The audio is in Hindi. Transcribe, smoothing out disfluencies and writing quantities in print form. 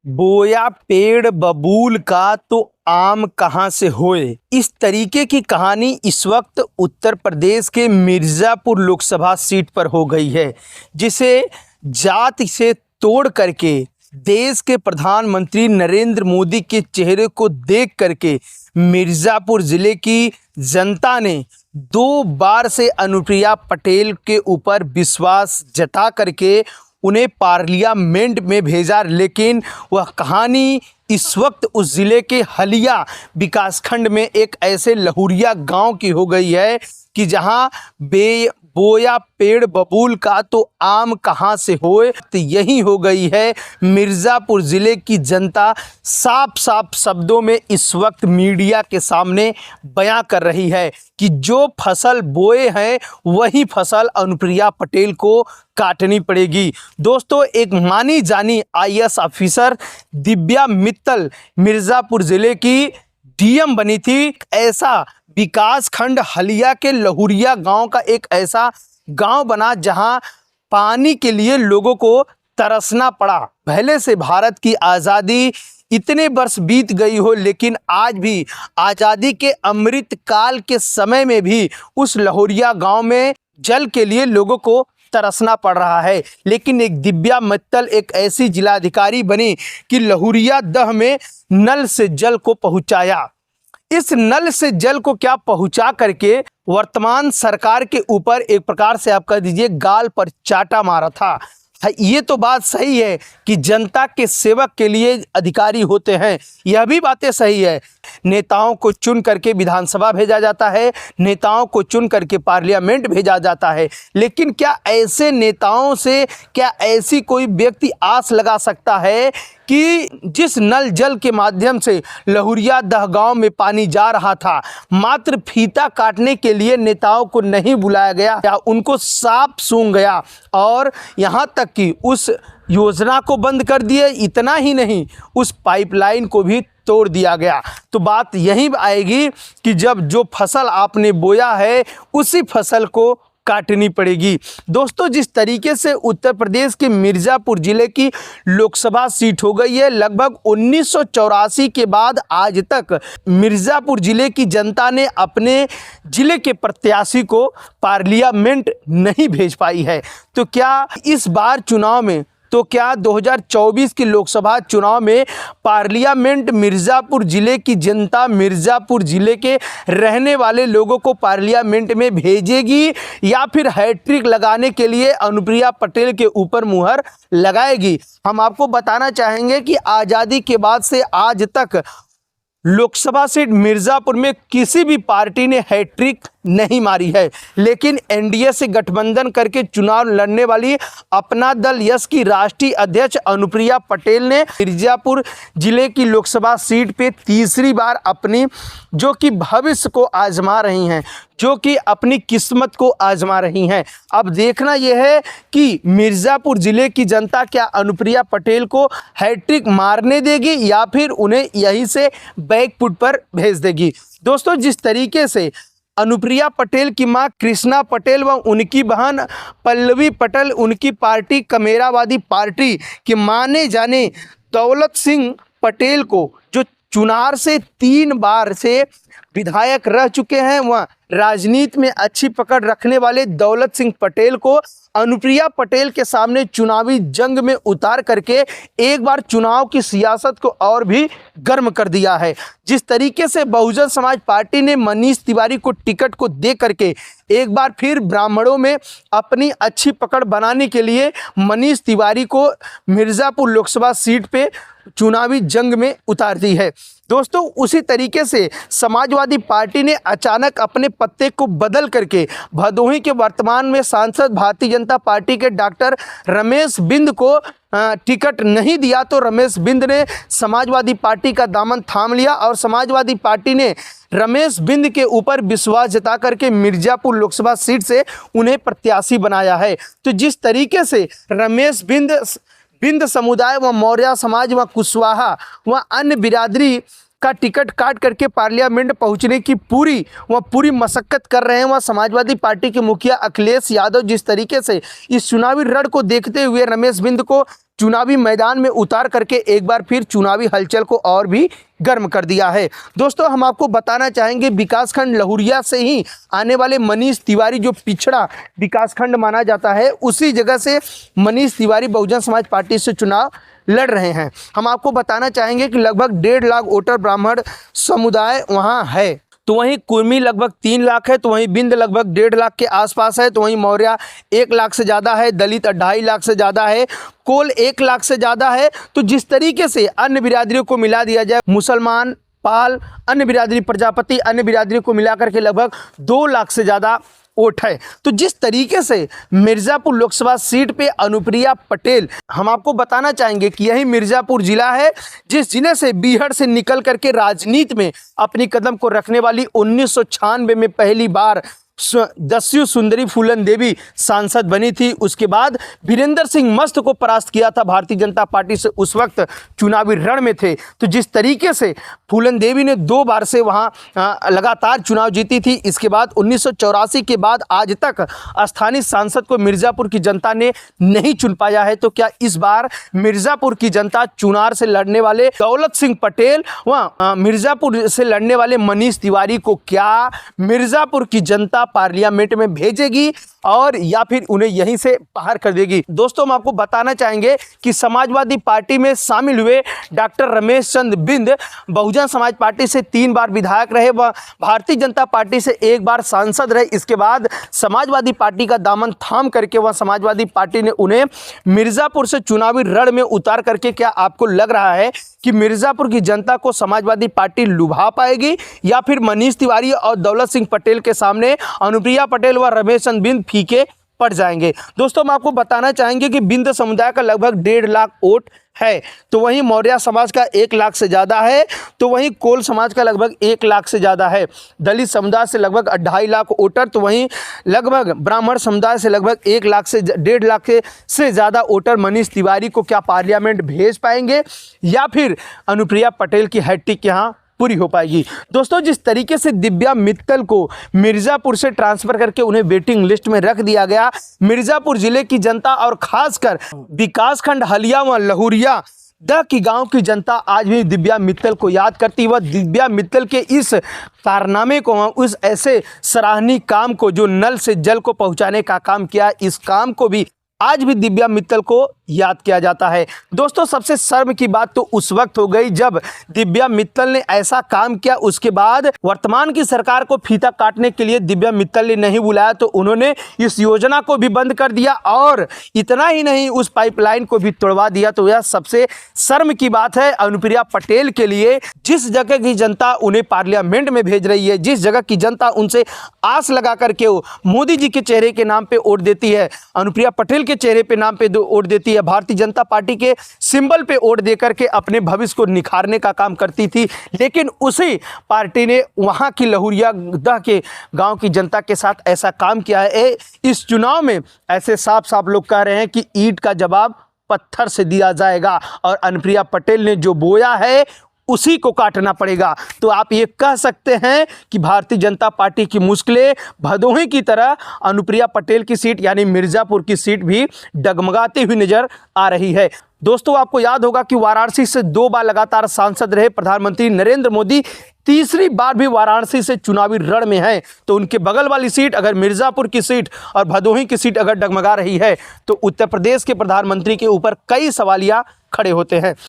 बोया पेड़ बबूल का तो आम कहाँ से होए। इस तरीके की कहानी इस वक्त उत्तर प्रदेश के मिर्ज़ापुर लोकसभा सीट पर हो गई है, जिसे जाति से तोड़ करके देश के प्रधानमंत्री नरेंद्र मोदी के चेहरे को देख करके मिर्ज़ापुर ज़िले की जनता ने 2 बार से अनुप्रिया पटेल के ऊपर विश्वास जता करके उन्हें पार्लियामेंट में भेजा। लेकिन वह कहानी इस वक्त उस ज़िले के हलिया विकासखंड में एक ऐसे लहुरिया गांव की हो गई है कि जहां बोया पेड़ बबूल का तो आम कहाँ से होए। तो यही हो गई है मिर्ज़ापुर ज़िले की जनता साफ साफ शब्दों में इस वक्त मीडिया के सामने बयां कर रही है कि जो फसल बोए हैं वही फसल अनुप्रिया पटेल को काटनी पड़ेगी। दोस्तों, एक मानी जानी आईएएस ऑफिसर दिव्या मित्तल मिर्ज़ापुर ज़िले की डीएम बनी थी। ऐसा विकास खंड हलिया के लहुरिया गांव का एक ऐसा गांव बना जहां पानी के लिए लोगों को तरसना पड़ा। पहले से भारत की आज़ादी इतने वर्ष बीत गई हो, लेकिन आज भी आज़ादी के अमृत काल के समय में भी उस लहुरिया गांव में जल के लिए लोगों को तरसना पड़ रहा है। लेकिन एक दिव्या मित्तल एक ऐसी जिलाधिकारी बनी कि लहुरिया दह में नल से जल को पहुंचाया। इस नल से जल को क्या पहुंचा करके वर्तमान सरकार के ऊपर एक प्रकार से आप कह दीजिए गाल पर चाटा मारा था। ये तो बात सही है कि जनता के सेवक के लिए अधिकारी होते हैं, यह भी बातें सही है। नेताओं को चुन करके विधानसभा भेजा जाता है, नेताओं को चुन करके पार्लियामेंट भेजा जाता है, लेकिन क्या ऐसे नेताओं से क्या ऐसी कोई व्यक्ति आस लगा सकता है कि जिस नल जल के माध्यम से लहुरिया दह गांव में पानी जा रहा था, मात्र फीता काटने के लिए नेताओं को नहीं बुलाया गया या उनको साफ सूंघ गया और यहाँ तक कि उस योजना को बंद कर दिए। इतना ही नहीं, उस पाइपलाइन को भी तोड़ दिया गया। तो बात यही आएगी कि जब जो फसल आपने बोया है उसी फसल को काटनी पड़ेगी। दोस्तों, जिस तरीके से उत्तर प्रदेश के मिर्ज़ापुर ज़िले की लोकसभा सीट हो गई है, लगभग 1984 के बाद आज तक मिर्ज़ापुर ज़िले की जनता ने अपने ज़िले के प्रत्याशी को पार्लियामेंट नहीं भेज पाई है। तो क्या इस बार चुनाव में 2024 के लोकसभा चुनाव में पार्लियामेंट मिर्ज़ापुर ज़िले की जनता मिर्ज़ापुर ज़िले के रहने वाले लोगों को पार्लियामेंट में भेजेगी या फिर हैट्रिक लगाने के लिए अनुप्रिया पटेल के ऊपर मुहर लगाएगी? हम आपको बताना चाहेंगे कि आज़ादी के बाद से आज तक लोकसभा सीट मिर्ज़ापुर में किसी भी पार्टी ने हैट्रिक नहीं मारी है, लेकिन एनडीए से गठबंधन करके चुनाव लड़ने वाली अपना दल यस की राष्ट्रीय अध्यक्ष अनुप्रिया पटेल ने मिर्ज़ापुर जिले की लोकसभा सीट पे तीसरी बार अपनी जो कि भविष्य को आजमा रही हैं, जो कि अपनी किस्मत को आजमा रही हैं। अब देखना यह है कि मिर्ज़ापुर ज़िले की जनता क्या अनुप्रिया पटेल को हैट्रिक मारने देगी या फिर उन्हें यहीं से बैकफुट पर भेज देगी। दोस्तों, जिस तरीके से अनुप्रिया पटेल की मां कृष्णा पटेल व उनकी बहन पल्लवी पटेल उनकी पार्टी कमेरावादी पार्टी के माने जाने दौलत सिंह पटेल को, जो चुनार से 3 बार से विधायक रह चुके हैं, वह राजनीति में अच्छी पकड़ रखने वाले दौलत सिंह पटेल को अनुप्रिया पटेल के सामने चुनावी जंग में उतार करके एक बार चुनाव की सियासत को और भी गर्म कर दिया है। जिस तरीके से बहुजन समाज पार्टी ने मनीष तिवारी को टिकट को दे करके एक बार फिर ब्राह्मणों में अपनी अच्छी पकड़ बनाने के लिए मनीष तिवारी को मिर्ज़ापुर लोकसभा सीट पे चुनावी जंग में उतार दी है। दोस्तों, उसी तरीके से समाजवादी पार्टी ने अचानक अपने पत्ते को बदल करके भदोही के वर्तमान में सांसद भारतीय जनता पार्टी के डॉक्टर रमेश बिंद को टिकट नहीं दिया, तो रमेश बिंद ने समाजवादी पार्टी का दामन थाम लिया और समाजवादी पार्टी ने रमेश बिंद के ऊपर विश्वास जता करके मिर्ज़ापुर लोकसभा सीट से उन्हें प्रत्याशी बनाया है। तो जिस तरीके से रमेश बिंद समुदाय व मौर्य समाज व कुशवाहा व अन्य बिरादरी का टिकट काट करके पार्लियामेंट पहुंचने की पूरी मशक्कत कर रहे हैं, वह समाजवादी पार्टी के मुखिया अखिलेश यादव जिस तरीके से इस चुनावी रण को देखते हुए रमेश बिंद को चुनावी मैदान में उतार करके एक बार फिर चुनावी हलचल को और भी गर्म कर दिया है। दोस्तों, हम आपको बताना चाहेंगे विकासखंड लहुरिया से ही आने वाले मनीष तिवारी, जो पिछड़ा विकासखंड माना जाता है, उसी जगह से मनीष तिवारी बहुजन समाज पार्टी से चुनाव लड़ रहे हैं। हम आपको बताना चाहेंगे कि लगभग 1.5 लाख वोटर ब्राह्मण समुदाय वहां है, तो वहीं कुर्मी लगभग 3 लाख है, तो वहीं बिंद लगभग 1.5 लाख के आसपास है, तो वहीं मौर्य 1 लाख से ज़्यादा है, दलित 2.5 लाख से ज़्यादा है, कोल 1 लाख से ज़्यादा है। तो जिस तरीके से अन्य बिरादरियों को मिला दिया जाए, मुसलमान, पाल, अन्य बिरादरी, प्रजापति, अन्य बिरादरी को मिलाकर के लगभग 2 लाख से ज़्यादा वोट है। तो जिस तरीके से मिर्ज़ापुर लोकसभा सीट पे अनुप्रिया पटेल, हम आपको बताना चाहेंगे कि यही मिर्ज़ापुर जिला है जिस जिले से बीहड़ से निकल करके राजनीति में अपनी कदम को रखने वाली 1996 में पहली बार दस्यु सुंदरी फूलन देवी सांसद बनी थी। उसके बाद वीरेंद्र सिंह मस्त को परास्त किया था भारतीय जनता पार्टी से, उस वक्त चुनावी रण में थे। तो जिस तरीके से फूलन देवी ने 2 बार से वहां लगातार चुनाव जीती थी, इसके बाद 1984 के बाद आज तक स्थानीय सांसद को मिर्ज़ापुर की जनता ने नहीं चुन पाया है। तो क्या इस बार मिर्ज़ापुर की जनता चुनार से लड़ने वाले दौलत सिंह पटेल व मिर्ज़ापुर से लड़ने वाले मनीष तिवारी को क्या मिर्ज़ापुर की जनता पार्लियामेंट में भेजेगी और या फिर उन्हें यहीं से बाहर कर देगी? दोस्तों, हम आपको बताना चाहेंगे कि समाजवादी पार्टी में शामिल हुए डॉक्टर रमेश चंद्र बिंद बहुजन समाज पार्टी से 3 बार विधायक रहे, वह भारतीय जनता पार्टी से 1 बार सांसद रहे। इसके बाद समाजवादी पार्टी का दामन थाम करके वह समाजवादी पार्टी ने उन्हें मिर्ज़ापुर से चुनावी रण में उतार करके, क्या आपको लग रहा है कि मिर्ज़ापुर की जनता को समाजवादी पार्टी लुभा पाएगी या फिर मनीष तिवारी और दौलत सिंह पटेल के सामने अनुप्रिया पटेल व रमेश चंद्र बिंद फीके पड़ जाएंगे? दोस्तों, हम आपको बताना चाहेंगे कि बिंद समुदाय का लगभग 1.5 लाख वोट है, तो वहीं मौर्य समाज का 1 लाख से ज़्यादा है, तो वहीं कोल समाज का लगभग 1 लाख से ज़्यादा है, दलित समुदाय से लगभग 2.5 लाख वोटर, तो वहीं लगभग ब्राह्मण समुदाय से लगभग 1 लाख से 1.5 लाख से ज़्यादा वोटर मनीष तिवारी को क्या पार्लियामेंट भेज पाएंगे या फिर अनुप्रिया पटेल की हैट्रिक यहाँ पूरी हो पाएगी? दोस्तों, जिस तरीके से दिव्या मित्तल को मिर्ज़ापुर से ट्रांसफर करके उन्हें वेटिंग लिस्ट में रख दिया गया, मिर्ज़ापुर जिले की जनता और खासकर विकासखंड हलिया व लहुरिया की गांव की जनता आज भी दिव्या मित्तल को याद करती। वह दिव्या मित्तल के इस कारनामे को, उस ऐसे सराहनीय काम को जो नल से जल को पहुंचाने का काम किया, इस काम को भी आज भी दिव्या मित्तल को याद किया जाता है। दोस्तों, सबसे शर्म की बात तो उस वक्त हो गई जब दिव्या मित्तल ने ऐसा काम किया, उसके बाद वर्तमान की सरकार को फीता काटने के लिए दिव्या मित्तल ने नहीं बुलाया, तो उन्होंने इस योजना को भी बंद कर दिया और इतना ही नहीं, उस पाइपलाइन को भी तोड़वा दिया। तो यह सबसे शर्म की बात है अनुप्रिया पटेल के लिए। जिस जगह की जनता उन्हें पार्लियामेंट में भेज रही है, जिस जगह की जनता उनसे आस लगा करके मोदी जी के चेहरे के नाम पे वोट देती है, अनुप्रिया पटेल के चेहरे पे नाम पे वोट देती है, भारतीय जनता पार्टी के सिंबल पे वोट देकर के अपने भविष्य को निखारने का काम करती थी, लेकिन उसी पार्टी ने वहां की लहुरिया के गांव की जनता के साथ ऐसा काम किया है। इस चुनाव में ऐसे साफ साफ लोग कह रहे हैं कि ईंट का जवाब पत्थर से दिया जाएगा और अनुप्रिया पटेल ने जो बोया है उसी को काटना पड़ेगा। तो आप ये कह सकते हैं कि भारतीय जनता पार्टी की मुश्किलें भदोही की तरह अनुप्रिया पटेल की सीट यानी मिर्ज़ापुर की सीट भी डगमगाती हुई नजर आ रही है। दोस्तों, आपको याद होगा कि वाराणसी से 2 बार लगातार सांसद रहे प्रधानमंत्री नरेंद्र मोदी, तीसरी बार भी वाराणसी से चुनावी रण में है। तो उनके बगल वाली सीट अगर मिर्ज़ापुर की सीट और भदोही की सीट अगर डगमगा रही है तो उत्तर प्रदेश के प्रधानमंत्री के ऊपर कई सवालिया खड़े होते हैं।